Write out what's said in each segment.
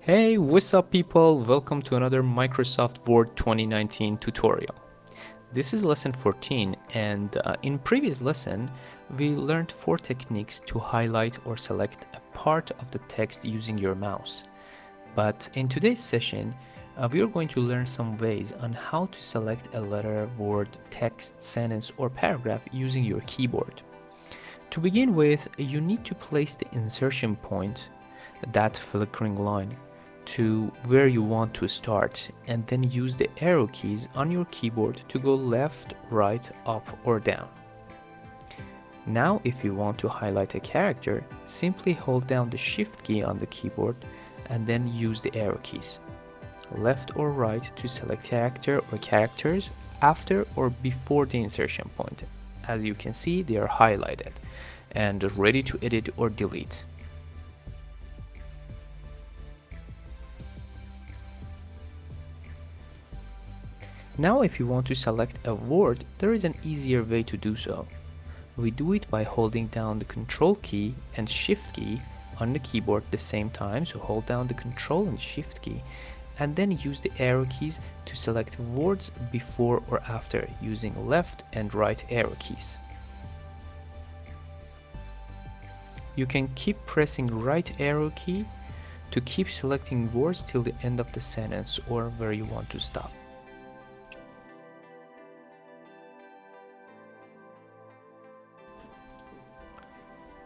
Hey, what's up people? Welcome to another Microsoft Word 2019 tutorial. This is lesson 14 and in previous lesson we learned 4 techniques to highlight or select a part of the text using your mouse. But in today's session we are going to learn some ways on how to select a letter, word, text, sentence or paragraph using your keyboard. To begin with, you need to place the insertion point, that flickering line, to where you want to start, and then use the arrow keys on your keyboard to go left, right, up or down. Now if you want to highlight a character, simply hold down the shift key on the keyboard and then use the arrow keys, left or right, to select character or characters after or before the insertion point. As you can see, they are highlighted and ready to edit or delete. Now if you want to select a word, there is an easier way to do so. We do it by holding down the control key and shift key on the keyboard at the same time, so hold down the control and shift key and then use the arrow keys to select words before or after using left and right arrow keys. You can keep pressing right arrow key to keep selecting words till the end of the sentence or where you want to stop.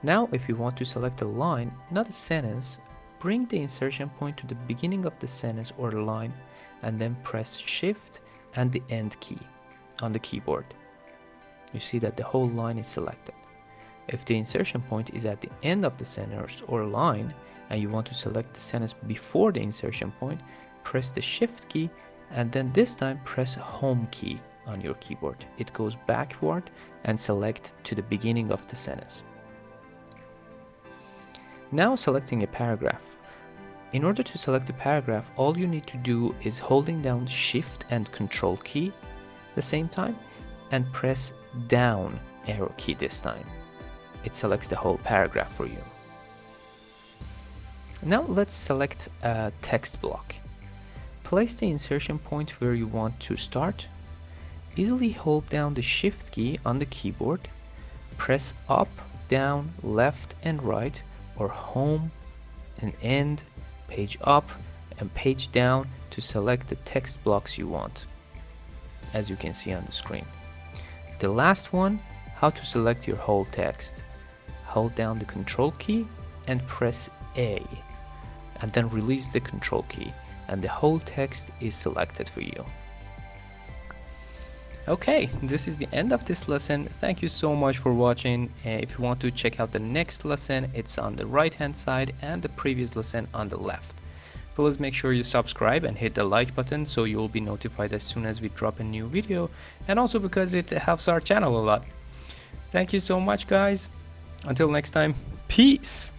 Now if you want to select a line, not a sentence, bring the insertion point to the beginning of the sentence or line and then press shift and the end key on the keyboard. You see that the whole line is selected. If the insertion point is at the end of the sentence or line and you want to select the sentence before the insertion point, press the shift key and then this time press home key on your keyboard. It goes backward and select to the beginning of the sentence. Now selecting a paragraph. In order to select a paragraph, all you need to do is holding down shift and control key at the same time and press down arrow key this time. It selects the whole paragraph for you. Now let's select a text block. Place the insertion point where you want to start. Easily hold down the shift key on the keyboard. Press up, down, left and right, or home and end, page up and page down to select the text blocks you want, as you can see on the screen. The last one, how to select your whole text. Hold down the control key and press A and then release the control key and the whole text is selected for you. Okay, this is the end of this lesson. Thank you so much for watching. If you want to check out the next lesson, it's on the right hand side and the previous lesson on the left. Please make sure you subscribe and hit the like button so you'll be notified as soon as we drop a new video, and also because it helps our channel a lot. Thank you so much guys. Until next time, peace.